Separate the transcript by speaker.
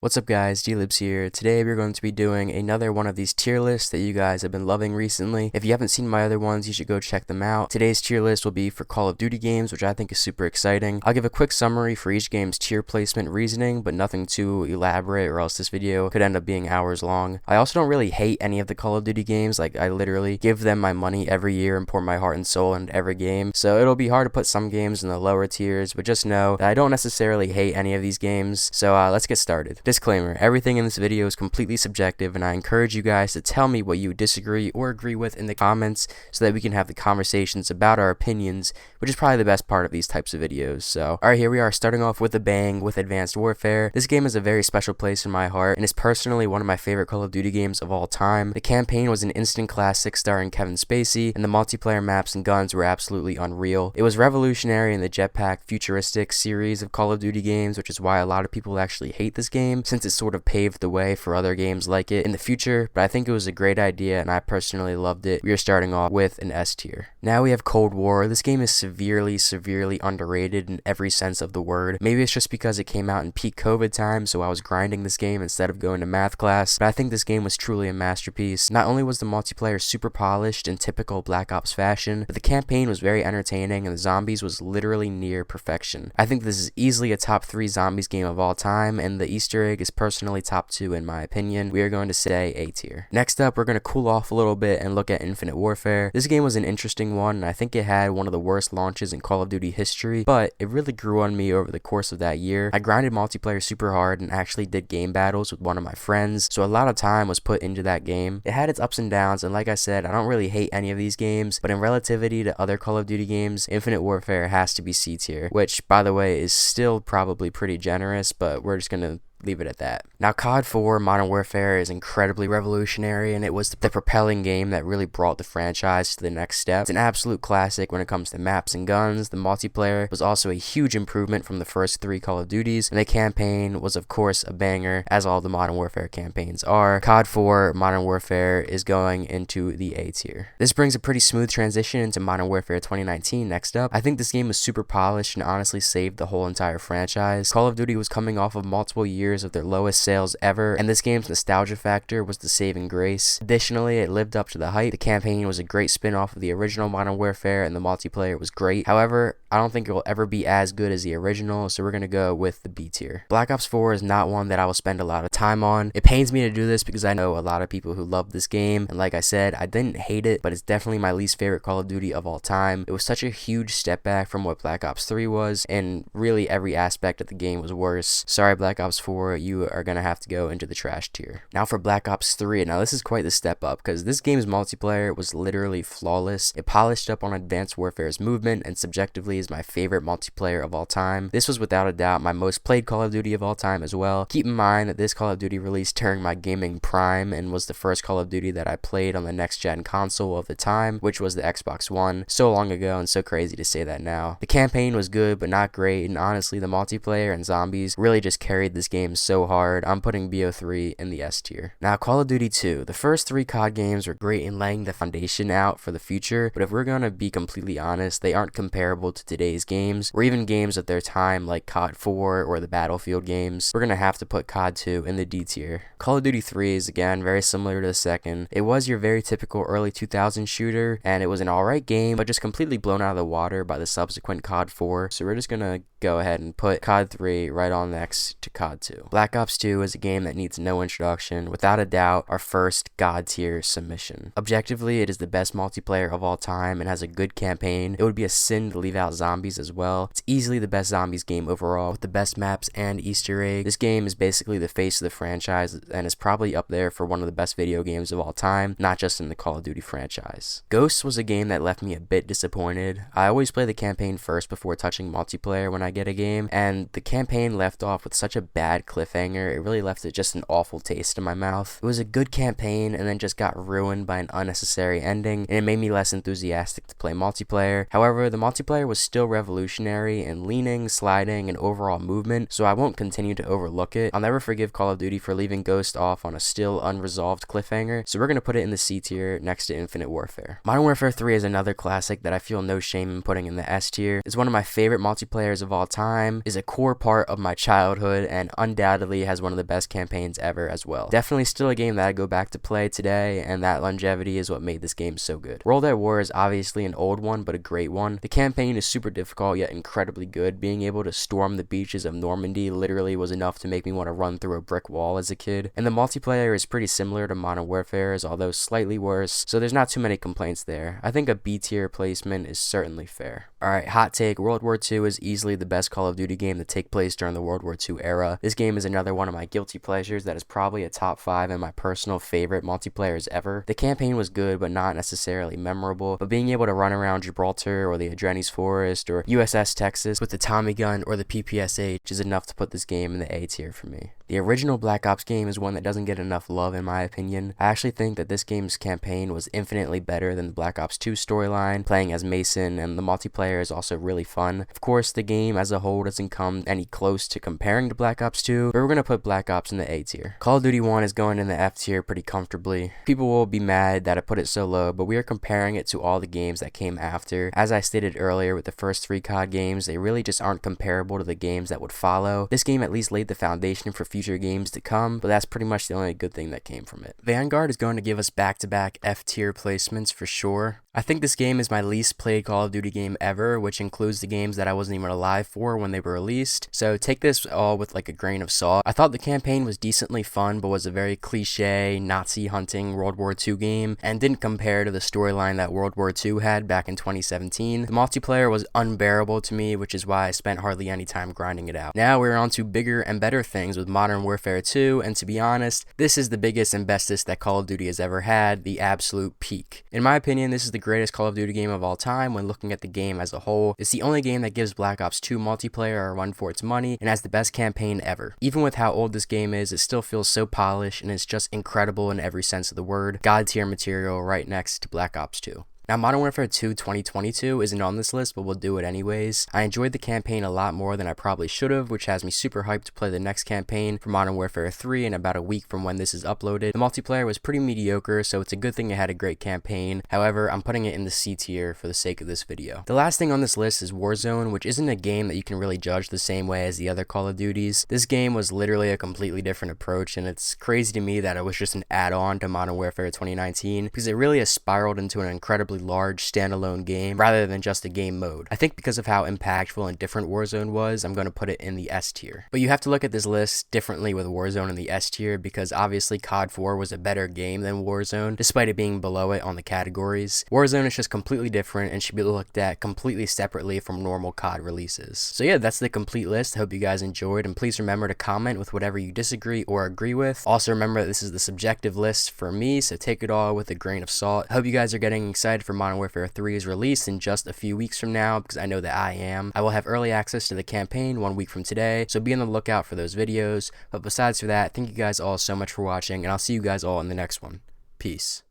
Speaker 1: What's up guys, DLibs here. Today we're going to be doing another one of these tier lists that you guys have been loving recently. If you haven't seen my other ones, you should go check them out. Today's tier list will be for Call of Duty games, which I think is super exciting. I'll give a quick summary for each game's tier placement reasoning, but nothing too elaborate or else this video could end up being hours long. I also don't really hate any of the Call of Duty games, like I literally give them my money every year and pour my heart and soul into every game. So it'll be hard to put some games in the lower tiers, but just know that I don't necessarily hate any of these games. So let's get started. Disclaimer, everything in this video is completely subjective and I encourage you guys to tell me what you disagree or agree with in the comments so that we can have the conversations about our opinions, which is probably the best part of these types of videos. So, alright, here we are starting off with a bang with Advanced Warfare. This game has a very special place in my heart and is personally one of my favorite Call of Duty games of all time. The campaign was an instant classic starring Kevin Spacey and the multiplayer maps and guns were absolutely unreal. It was revolutionary in the jetpack futuristic series of Call of Duty games, which is why a lot of people actually hate this game since it sort of paved the way for other games like it in the future, but I think it was a great idea and I personally loved it. We are starting off with an S tier. Now we have Cold War. This game is severely underrated in every sense of the word. Maybe it's just because it came out in peak COVID time, so I was grinding this game instead of going to math class, but I think this game was truly a masterpiece. Not only was the multiplayer super polished in typical Black Ops fashion, but the campaign was very entertaining and the zombies was literally near perfection. I think this is easily a top 3 zombies game of all time, and the Easter egg is personally top 2 in my opinion. We are going to say A tier. Next up, we're going to cool off a little bit and look at Infinite Warfare. This game was an interesting one and I think it had one of the worst launches in Call of Duty history, but it really grew on me over the course of that year. I grinded multiplayer super hard and actually did game battles with one of my friends, so a lot of time was put into that game. It had its ups and downs, and like I said, I don't really hate any of these games, but in relativity to other Call of Duty games, Infinite Warfare has to be C tier, which by the way is still probably pretty generous, but we're just gonna leave it at that. Now, COD 4 Modern Warfare is incredibly revolutionary and it was the propelling game that really brought the franchise to the next step. It's an absolute classic when it comes to maps and guns. The multiplayer was also a huge improvement from the first 3 Call of Duties, and the campaign was of course a banger, as all the Modern Warfare campaigns are. COD 4 Modern Warfare is going into the A tier. This brings a pretty smooth transition into Modern Warfare 2019 next up. I think this game was super polished and honestly saved the whole entire franchise. Call of Duty was coming off of multiple years of their lowest sales ever, and this game's nostalgia factor was the saving grace. Additionally, it lived up to the hype. The campaign was a great spin-off of the original Modern Warfare and the multiplayer was great. However, I don't think it will ever be as good as the original, so we're gonna go with the B tier. Black Ops 4 is not one that I will spend a lot of time on. It pains me to do this because I know a lot of people who love this game, and like I said, I didn't hate it, but it's definitely my least favorite Call of Duty of all time. It was such a huge step back from what Black Ops 3 was, and really every aspect of the game was worse. Sorry Black Ops 4, you are gonna have to go into the trash tier. Now for Black Ops 3, now this is quite the step up because this game's multiplayer was literally flawless. It polished up on Advanced Warfare's movement and subjectively is my favorite multiplayer of all time. This was without a doubt my most played Call of Duty of all time as well. Keep in mind that this Call of Duty released during my gaming prime and was the first Call of Duty that I played on the next gen console of the time, which was the Xbox One. So long ago and so crazy to say that now. The campaign was good but not great, and honestly the multiplayer and zombies really just carried this game so hard. I'm putting BO3 in the S tier. Now Call of Duty 2. The first 3 COD games were great in laying the foundation out for the future, but if we're gonna be completely honest, they aren't comparable to today's games or even games of their time like COD 4 or the Battlefield games. We're gonna have to put COD 2 in the D tier. Call of Duty 3 is again very similar to the second. It was your very typical early 2000s shooter and it was an alright game, but just completely blown out of the water by the subsequent COD 4, so we're just gonna go ahead and put COD 3 right on next to COD 2. Black Ops 2 is a game that needs no introduction. Without a doubt, our first God tier submission. Objectively, it is the best multiplayer of all time and has a good campaign. It would be a sin to leave out zombies as well. It's easily the best zombies game overall with the best maps and Easter eggs. This game is basically the face of the franchise and is probably up there for one of the best video games of all time, not just in the Call of Duty franchise. Ghosts was a game that left me a bit disappointed. I always play the campaign first before touching multiplayer when I get a game, and the campaign left off with such a bad cliffhanger. It really left it just an awful taste in my mouth. It was a good campaign and then just got ruined by an unnecessary ending, and it made me less enthusiastic to play multiplayer. However, the multiplayer was still revolutionary in leaning, sliding, and overall movement, so I won't continue to overlook it. I'll never forgive Call of Duty for leaving Ghost off on a still unresolved cliffhanger, so we're gonna put it in the C tier next to Infinite Warfare. Modern Warfare 3 is another classic that I feel no shame in putting in the S tier. It's one of my favorite multiplayers of all time, is a core part of my childhood, and undoubtedly has one of the best campaigns ever as well. Definitely still a game that I go back to play today, and that longevity is what made this game so good. World at War is obviously an old one, but a great one. The campaign is super difficult yet incredibly good. Being able to storm the beaches of Normandy literally was enough to make me want to run through a brick wall as a kid. And the multiplayer is pretty similar to Modern Warfare's, although slightly worse, so there's not too many complaints there. I think a B tier placement is certainly fair. Alright, hot take, World War II is easily the best Call of Duty game to take place during the World War II era. This game is another one of my guilty pleasures that is probably a top 5 in my personal favorite multiplayers ever. The campaign was good, but not necessarily memorable, but being able to run around Gibraltar or the Adrenes Forest or USS Texas with the Tommy gun or the PPSH is enough to put this game in the A tier for me. The original Black Ops game is one that doesn't get enough love in my opinion. I actually think that this game's campaign was infinitely better than the Black Ops 2 storyline, playing as Mason, and the multiplayer is also really fun. Of course, the game as a whole doesn't come any close to comparing to Black Ops 2, but we're gonna put Black Ops in the A tier. Call of Duty 1 is going in the F tier pretty comfortably. People will be mad that I put it so low, but we are comparing it to all the games that came after. As I stated earlier with the first 3 COD games, they really just aren't comparable to the games that would follow. This game at least laid the foundation for future games to come, but that's pretty much the only good thing that came from it. Vanguard is going to give us back-to-back F tier placements for sure. I think this game is my least played Call of Duty game ever, which includes the games that I wasn't even alive for when they were released, so take this all with like a grain of salt. I thought the campaign was decently fun, but was a very cliche Nazi hunting World War II game, and didn't compare to the storyline that World War II had back in 2017. The multiplayer was unbearable to me, which is why I spent hardly any time grinding it out. Now we're on to bigger and better things with Modern Warfare 2, and to be honest, this is the biggest and bestest that Call of Duty has ever had, the absolute peak. In my opinion, this is the greatest Call of Duty game of all time when looking at the game as a whole. It's the only game that gives Black Ops 2 multiplayer a run for its money and has the best campaign ever. Even with how old this game is, it still feels so polished and it's just incredible in every sense of the word. God tier material right next to Black Ops 2. Now, Modern Warfare 2 2022 isn't on this list, but we'll do it anyways. I enjoyed the campaign a lot more than I probably should have, which has me super hyped to play the next campaign for Modern Warfare 3 in about a week from when this is uploaded. The multiplayer was pretty mediocre, so it's a good thing it had a great campaign. However, I'm putting it in the C tier for the sake of this video. The last thing on this list is Warzone, which isn't a game that you can really judge the same way as the other Call of Duties. This game was literally a completely different approach, and it's crazy to me that it was just an add-on to Modern Warfare 2019, because it really has spiraled into an incredibly large standalone game rather than just a game mode. I think because of how impactful and different Warzone was, I'm going to put it in the S tier. But you have to look at this list differently with Warzone in the S tier, because obviously COD 4 was a better game than Warzone, despite it being below it on the categories. Warzone is just completely different and should be looked at completely separately from normal COD releases. So yeah, that's the complete list. I hope you guys enjoyed, and please remember to comment with whatever you disagree or agree with. Also remember that this is the subjective list for me, so take it all with a grain of salt. I hope you guys are getting excited for Modern Warfare 3 is released in just a few weeks from now, because I know that I am. I will have early access to the campaign 1 week from today, so be on the lookout for those videos. But besides for that, thank you guys all so much for watching, and I'll see you guys all in the next one. Peace.